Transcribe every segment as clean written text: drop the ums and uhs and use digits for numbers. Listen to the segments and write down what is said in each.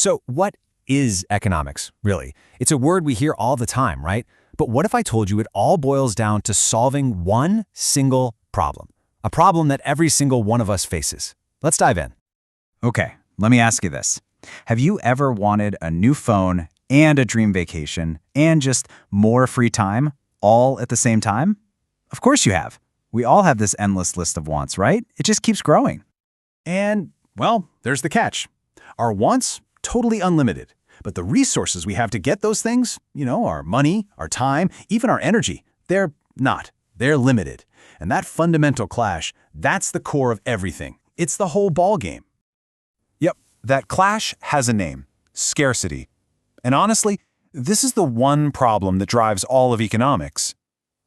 So what is economics, really? It's a word we hear all the time, right? But what if I told you it all boils down to solving one single problem? A problem that every single one of us faces. Let's dive in. Okay, let me ask you this. Have you ever wanted a new phone and a dream vacation and just more free time all at the same time? Of course you have. We all have this endless list of wants, right? It just keeps growing. And, well, there's the catch. Our wants, totally unlimited. But the resources we have to get those things, our money, our time, even our energy, they're not. They're limited. And that fundamental clash, that's the core of everything. It's the whole ballgame. Yep, that clash has a name: scarcity. And honestly, this is the one problem that drives all of economics.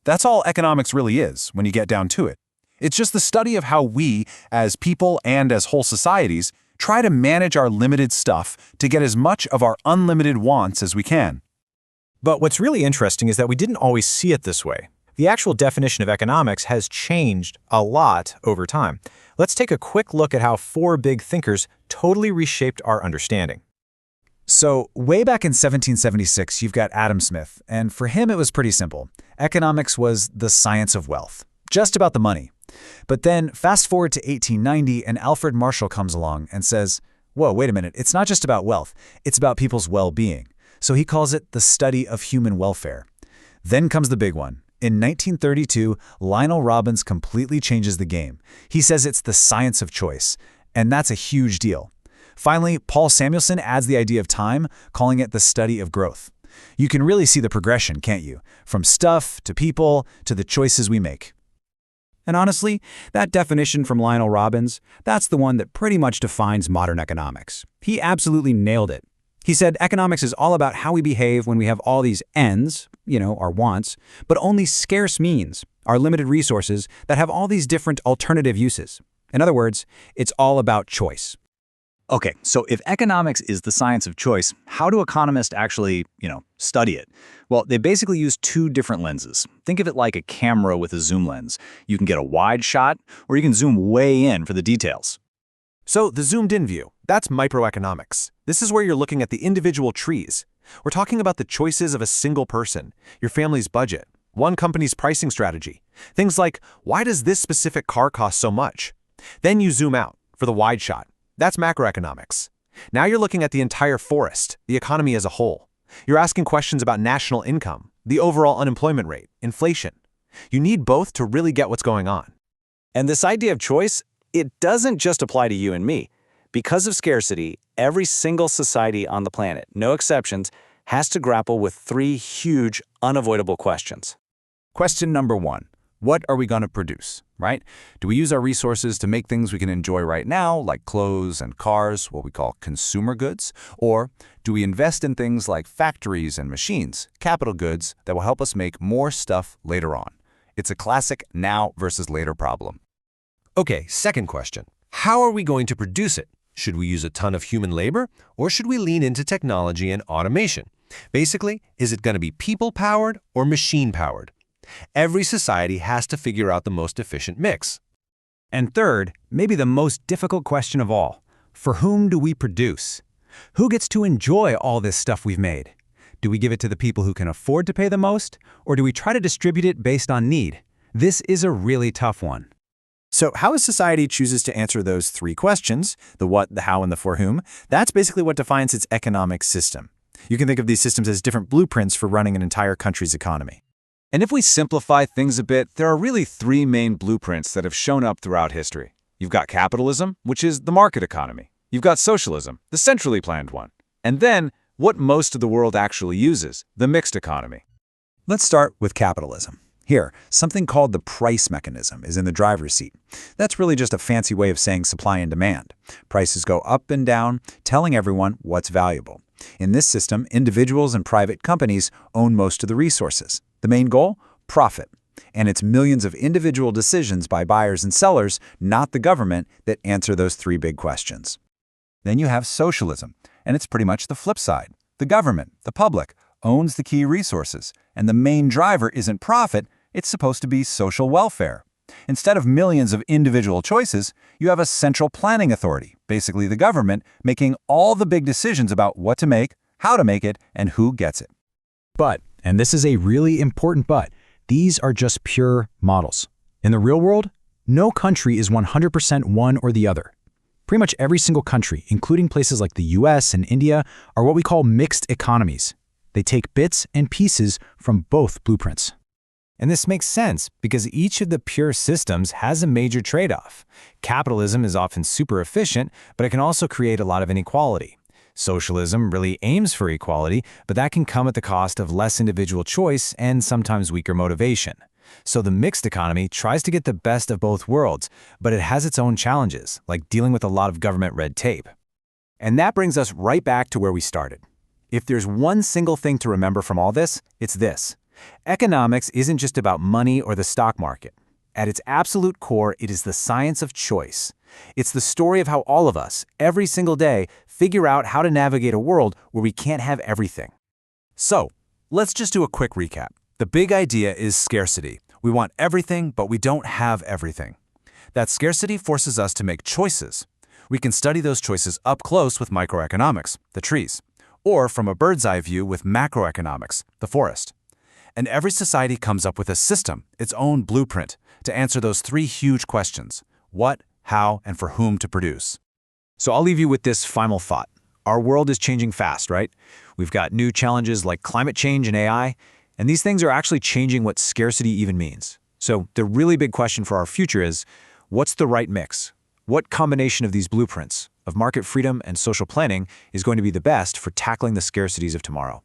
That's all economics really is, when you get down to it. It's just the study of how we, as people and as whole societies, try to manage our limited stuff to get as much of our unlimited wants as we can. But what's really interesting is that we didn't always see it this way. The actual definition of economics has changed a lot over time. Let's take a quick look at how four big thinkers totally reshaped our understanding. So, way back in 1776, you've got Adam Smith, and for him it was pretty simple. Economics was the science of wealth, just about the money. But then, fast forward to 1890, and Alfred Marshall comes along and says, whoa, wait a minute, it's not just about wealth, it's about people's well-being. So he calls it the study of human welfare. Then comes the big one. In 1932, Lionel Robbins completely changes the game. He says it's the science of choice, and that's a huge deal. Finally, Paul Samuelson adds the idea of time, calling it the study of growth. You can really see the progression, can't you? From stuff to people to the choices we make. And honestly, that definition from Lionel Robbins, that's the one that pretty much defines modern economics. He absolutely nailed it. He said economics is all about how we behave when we have all these ends, our wants, but only scarce means, our limited resources that have all these different alternative uses. In other words, it's all about choice. Okay, so if economics is the science of choice, how do economists actually, study it? Well, they basically use two different lenses. Think of it like a camera with a zoom lens. You can get a wide shot, or you can zoom way in for the details. So the zoomed-in view, that's microeconomics. This is where you're looking at the individual trees. We're talking about the choices of a single person, your family's budget, one company's pricing strategy. Things like, why does this specific car cost so much? Then you zoom out for the wide shot. That's macroeconomics. Now you're looking at the entire forest, the economy as a whole. You're asking questions about national income, the overall unemployment rate, inflation. You need both to really get what's going on. And this idea of choice, it doesn't just apply to you and me. Because of scarcity, every single society on the planet, no exceptions, has to grapple with three huge, unavoidable questions. Question number one, what are we going to produce, right? Do we use our resources to make things we can enjoy right now, like clothes and cars, what we call consumer goods? Or do we invest in things like factories and machines, capital goods, that will help us make more stuff later on? It's a classic now versus later problem. Okay, second question. How are we going to produce it? Should we use a ton of human labor, or should we lean into technology and automation? Basically, is it going to be people-powered or machine-powered? Every society has to figure out the most efficient mix. And third, maybe the most difficult question of all, for whom do we produce? Who gets to enjoy all this stuff we've made? Do we give it to the people who can afford to pay the most, or do we try to distribute it based on need? This is a really tough one. So how a society chooses to answer those three questions, the what, the how, and the for whom, that's basically what defines its economic system. You can think of these systems as different blueprints for running an entire country's economy. And if we simplify things a bit, there are really three main blueprints that have shown up throughout history. You've got capitalism, which is the market economy. You've got socialism, the centrally planned one. And then, what most of the world actually uses, the mixed economy. Let's start with capitalism. Here, something called the price mechanism is in the driver's seat. That's really just a fancy way of saying supply and demand. Prices go up and down, telling everyone what's valuable. In this system, individuals and private companies own most of the resources. The main goal? Profit. And it's millions of individual decisions by buyers and sellers, not the government, that answer those three big questions. Then you have socialism, and it's pretty much the flip side. The government, the public, owns the key resources, and the main driver isn't profit, it's supposed to be social welfare. Instead of millions of individual choices, you have a central planning authority, basically the government, making all the big decisions about what to make, how to make it, and who gets it. But, and this is a really important but, these are just pure models. In the real world, no country is 100% one or the other. Pretty much every single country, including places like the US and India, are what we call mixed economies. They take bits and pieces from both blueprints. And this makes sense because each of the pure systems has a major trade-off. Capitalism is often super efficient, but it can also create a lot of inequality. Socialism really aims for equality, but that can come at the cost of less individual choice and sometimes weaker motivation. So the mixed economy tries to get the best of both worlds, but it has its own challenges, like dealing with a lot of government red tape. And that brings us right back to where we started. If there's one single thing to remember from all this, it's this. Economics isn't just about money or the stock market. At its absolute core, it is the science of choice. It's the story of how all of us, every single day, figure out how to navigate a world where we can't have everything. So, let's just do a quick recap. The big idea is scarcity. We want everything, but we don't have everything. That scarcity forces us to make choices. We can study those choices up close with microeconomics, the trees, or from a bird's eye view with macroeconomics, the forest. And every society comes up with a system, its own blueprint, to answer those three huge questions: what, how, and for whom to produce. So I'll leave you with this final thought. Our world is changing fast, right? We've got new challenges like climate change and AI, and these things are actually changing what scarcity even means. So the really big question for our future is, what's the right mix? What combination of these blueprints, of market freedom and social planning, is going to be the best for tackling the scarcities of tomorrow?